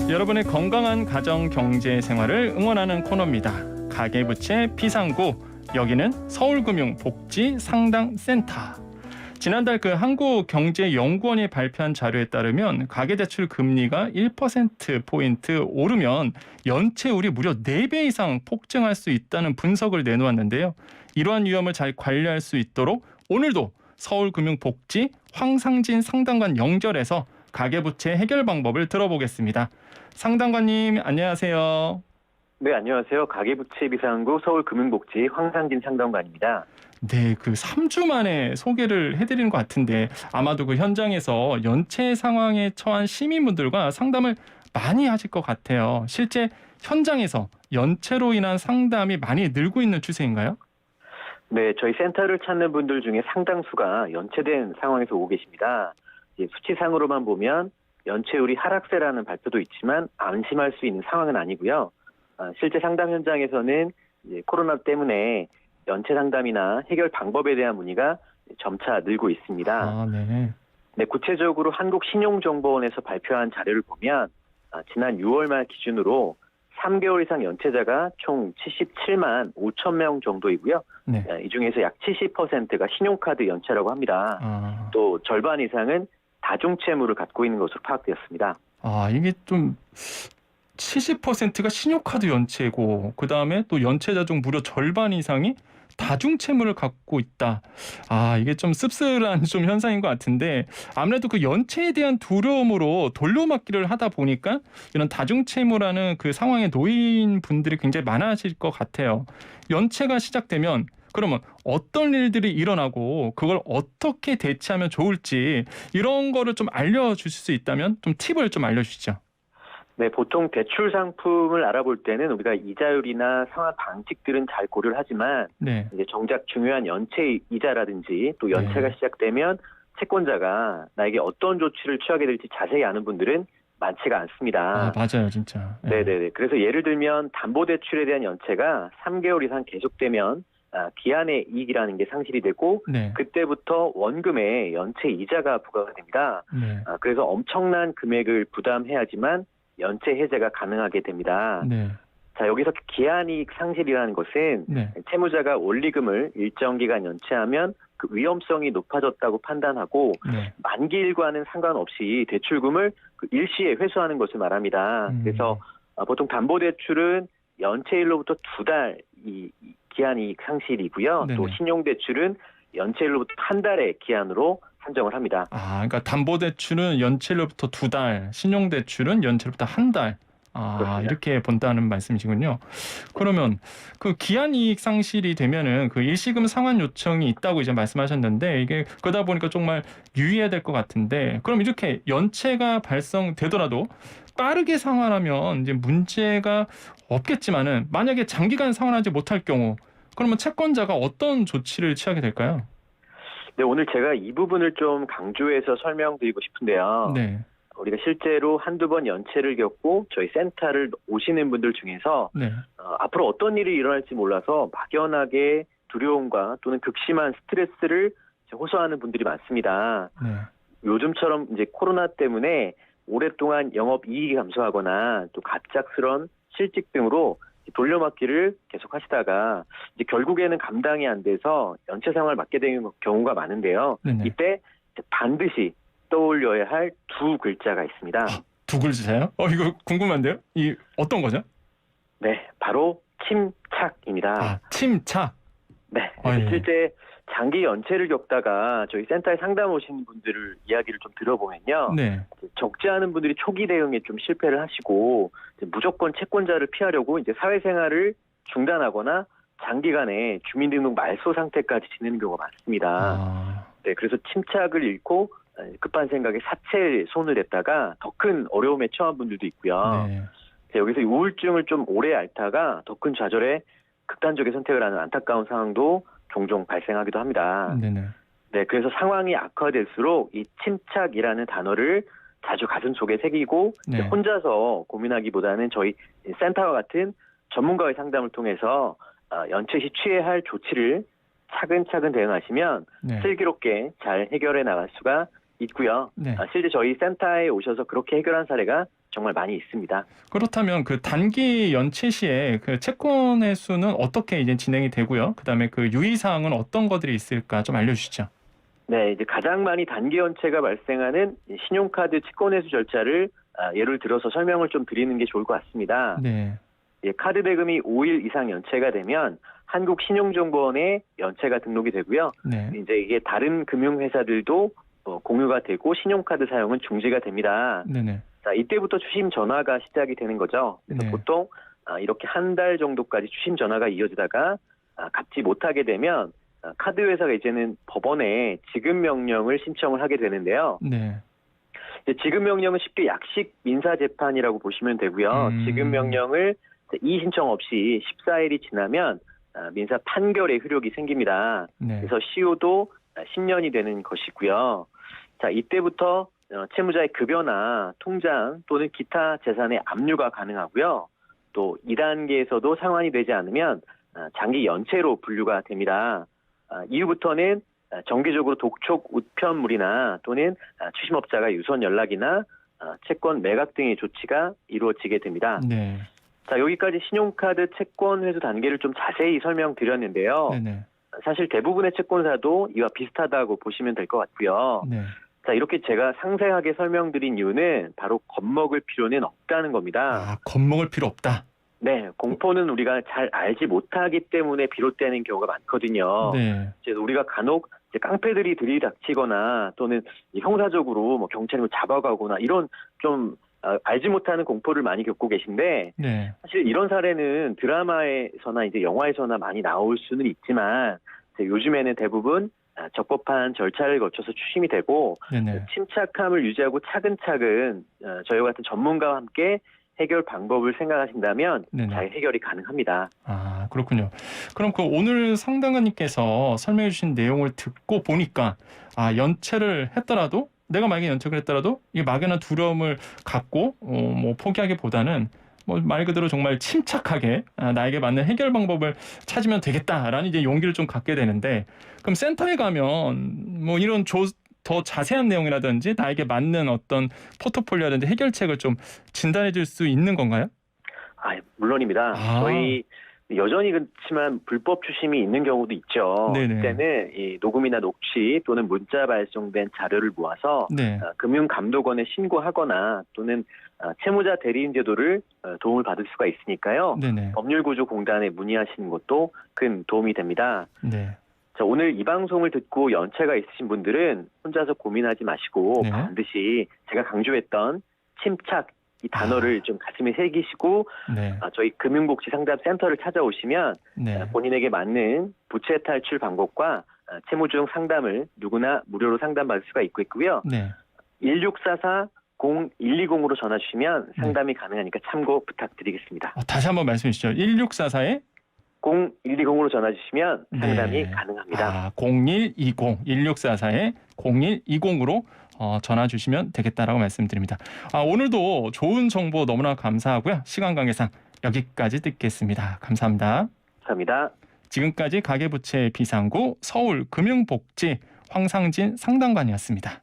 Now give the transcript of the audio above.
여러분의 건강한 가정 경제 생활을 응원하는 코너입니다. 가계부채 피상구, 여기는 서울금융복지상담센터. 지난달 한국경제연구원이 발표한 자료에 따르면 가계대출 금리가 1%포인트 오르면 연체율이 무려 4배 이상 폭증할 수 있다는 분석을 내놓았는데요. 이러한 위험을 잘 관리할 수 있도록 오늘도 서울금융복지 황상진 상담관 연결해서 가계부채 해결 방법을 들어보겠습니다. 상담관님 안녕하세요. 네, 안녕하세요. 가계부채 비상구 서울금융복지 황상진 상담관입니다. 네, 3주 만에 소개를 해드리는 것 같은데 아마도 현장에서 연체 상황에 처한 시민분들과 상담을 많이 하실 것 같아요. 실제 현장에서 연체로 인한 상담이 많이 늘고 있는 추세인가요? 네, 저희 센터를 찾는 분들 중에 상당수가 연체된 상황에서 오고 계십니다. 수치상으로만 보면 연체율이 하락세라는 발표도 있지만 안심할 수 있는 상황은 아니고요. 실제 상담 현장에서는 코로나 때문에 연체 상담이나 해결 방법에 대한 문의가 점차 늘고 있습니다. 네. 네, 구체적으로 한국신용정보원에서 발표한 자료를 보면 지난 6월 말 기준으로 3개월 이상 연체자가 총 77만 5천 명 정도이고요. 네. 이 중에서 약 70%가 신용카드 연체라고 합니다. 또 절반 이상은 다중채무를 갖고 있는 것으로 파악되었습니다. 이게 좀 70%가 신용카드 연체고 그다음에 또 연체자 중 무려 절반 이상이 다중채무를 갖고 있다. 이게 좀 씁쓸한 현상인 것 같은데 아무래도 연체에 대한 두려움으로 돌려막기를 하다 보니까 이런 다중채무라는 상황에 놓인 분들이 굉장히 많아질 것 같아요. 연체가 시작되면 그러면 어떤 일들이 일어나고 그걸 어떻게 대처하면 좋을지 이런 거를 좀 알려주실 수 있다면 좀 팁을 좀 알려주시죠. 네, 보통 대출 상품을 알아볼 때는 우리가 이자율이나 상환 방식들은 잘 고려를 하지만 네. 이제 정작 중요한 연체 이자라든지 또 연체가 시작되면 채권자가 나에게 어떤 조치를 취하게 될지 자세히 아는 분들은 많지가 않습니다. 맞아요, 진짜. 네네네. 그래서 예를 들면 담보대출에 대한 연체가 3개월 이상 계속되면 기한의 이익이라는 게 상실이 되고 그때부터 원금에 연체 이자가 부과가 됩니다. 그래서 엄청난 금액을 부담해야지만 연체 해제가 가능하게 됩니다. 자, 여기서 기한이익 상실이라는 것은 채무자가 원리금을 일정 기간 연체하면 그 위험성이 높아졌다고 판단하고 만기일과는 상관없이 대출금을 일시에 회수하는 것을 말합니다. 그래서 보통 담보대출은 연체일로부터 2달 이 기한이익 상실이고요. 또 신용대출은 연체일로부터 1달의 기한으로 산정을 합니다. 그러니까 담보대출은 연체일로부터 2달, 신용대출은 연체일로부터 1달. 이렇게 본다는 말씀이시군요. 그러면 기한이익 상실이 되면은 일시금 상환 요청이 있다고 이제 말씀하셨는데 이게 그러다 보니까 정말 유의해야 될 것 같은데 그럼 이렇게 연체가 발생되더라도 빠르게 상환하면 이제 문제가 없겠지만은 만약에 장기간 상환하지 못할 경우 그러면 채권자가 어떤 조치를 취하게 될까요? 네, 오늘 제가 이 부분을 좀 강조해서 설명드리고 싶은데요. 우리가 실제로 한두 번 연체를 겪고 저희 센터를 오시는 분들 중에서 앞으로 어떤 일이 일어날지 몰라서 막연하게 두려움과 또는 극심한 스트레스를 호소하는 분들이 많습니다. 요즘처럼 이제 코로나 때문에 오랫동안 영업 이익이 감소하거나 또 갑작스런 실직 등으로 돌려막기를 계속 하시다가 이제 결국에는 감당이 안 돼서 연체 상황을 맞게 되는 경우가 많은데요. 이때 반드시 떠올려야 할 두 글자가 있습니다. 두 글자요? 이거 궁금한데요? 이 어떤 거죠? 네, 바로 침착입니다. 침착. 네, 실제 장기 연체를 겪다가 저희 센터에 상담 오시는 분들을 이야기를 좀 들어보면요. 적지 않은 분들이 초기 대응에 좀 실패를 하시고 무조건 채권자를 피하려고 이제 사회생활을 중단하거나 장기간에 주민등록 말소 상태까지 지내는 경우가 많습니다. 네, 그래서 침착을 잃고 급한 생각에 사채에 손을 댔다가 더 큰 어려움에 처한 분들도 있고요. 여기서 우울증을 좀 오래 앓다가 더 큰 좌절에 극단적인 선택을 하는 안타까운 상황도 종종 발생하기도 합니다. 네, 그래서 상황이 악화될수록 이 침착이라는 단어를 자주 가슴속에 새기고 혼자서 고민하기보다는 저희 센터와 같은 전문가의 상담을 통해서 연체 시 취해야 할 조치를 차근차근 대응하시면 슬기롭게 잘 해결해 나갈 수가 있고요. 실제 저희 센터에 오셔서 그렇게 해결한 사례가 정말 많이 있습니다. 그렇다면 그 단기 연체 시에 그 채권 회수는 어떻게 이제 진행이 되고요? 그다음에 그 유의 사항은 어떤 것들이 있을까 좀 알려주시죠. 네, 이제 가장 많이 단기 연체가 발생하는 신용카드 채권 회수 절차를 예를 들어서 설명을 좀 드리는 게 좋을 것 같습니다. 네. 카드 대금이 5일 이상 연체가 되면 한국신용정보원에 연체가 등록이 되고요. 네. 이제 이게 다른 금융회사들도 공유가 되고 신용카드 사용은 중지가 됩니다. 네네. 자, 이때부터 추심 전화가 시작이 되는 거죠. 그래서 네. 보통 이렇게 한 달 정도까지 추심 전화가 이어지다가 갚지 못하게 되면 카드 회사가 이제는 법원에 지급 명령을 신청을 하게 되는데요. 네. 지급 명령은 쉽게 약식 민사 재판이라고 보시면 되고요. 지급 명령을 이의 신청 없이 14일이 지나면 민사 판결의 효력이 생깁니다. 네. 그래서 시효도 10년이 되는 것이고요. 자, 이때부터 채무자의 급여나 통장 또는 기타 재산의 압류가 가능하고요. 또 2단계에서도 상환이 되지 않으면 장기 연체로 분류가 됩니다. 이후부터는 정기적으로 독촉 우편물이나 또는 추심업자가 유선 연락이나 채권 매각 등의 조치가 이루어지게 됩니다. 네. 자, 여기까지 신용카드 채권 회수 단계를 좀 자세히 설명드렸는데요. 네네. 사실 대부분의 채권사도 이와 비슷하다고 보시면 될 것 같고요. 네. 자, 이렇게 제가 상세하게 설명드린 이유는 바로 겁먹을 필요는 없다는 겁니다. 겁먹을 필요 없다. 네, 공포는 우리가 잘 알지 못하기 때문에 비롯되는 경우가 많거든요. 네. 그래서 우리가 간혹 이제 깡패들이 들이닥치거나 또는 형사적으로 뭐 경찰이 잡아가거나 이런 좀 알지 못하는 공포를 많이 겪고 계신데 네. 사실 이런 사례는 드라마에서나 이제 영화에서나 많이 나올 수는 있지만 요즘에는 대부분 적법한 절차를 거쳐서 추심이 되고 네네. 침착함을 유지하고 차근차근 저희와 같은 전문가와 함께 해결 방법을 생각하신다면 네네. 잘 해결이 가능합니다. 그렇군요. 그럼 그 오늘 상담가님께서 설명해 주신 내용을 듣고 보니까 연체를 했더라도 내가 만약에 연체를 했더라도 이 막연한 두려움을 갖고 뭐 포기하기보다는 뭐 말 그대로 정말 침착하게 나에게 맞는 해결 방법을 찾으면 되겠다라는 이제 용기를 좀 갖게 되는데 그럼 센터에 가면 뭐 이런 더 자세한 내용이라든지 나에게 맞는 어떤 포트폴리오라든지 해결책을 좀 진단해 줄 수 있는 건가요? 물론입니다. 저희 여전히 그렇지만 불법 추심이 있는 경우도 있죠. 네네. 그때는 이 녹음이나 녹취 또는 문자 발송된 자료를 모아서 네. 금융감독원에 신고하거나 또는 채무자 대리인 제도를 도움을 받을 수가 있으니까요. 네네. 법률구조공단에 문의하시는 것도 큰 도움이 됩니다. 네. 자, 오늘 이 방송을 듣고 연체가 있으신 분들은 혼자서 고민하지 마시고 네. 반드시 제가 강조했던 침착 이 단어를 좀 가슴에 새기시고 네. 저희 금융복지상담센터를 찾아오시면 네. 본인에게 맞는 부채 탈출 방법과 채무 중 상담을 누구나 무료로 상담받을 수가 있고요. 네. 1644-0120으로 전화 주시면 상담이 가능하니까 참고 부탁드리겠습니다. 다시 한번 말씀해 주시죠. 1644에 0120으로 전화 주시면 상담이 네. 가능합니다. 0120, 1644에 0120으로 전화 주시면 되겠다라고 말씀드립니다. 오늘도 좋은 정보 너무나 감사하고요. 시간 관계상 여기까지 듣겠습니다. 감사합니다. 감사합니다. 지금까지 가계부채 비상구 서울금융복지 황상진 상담관이었습니다.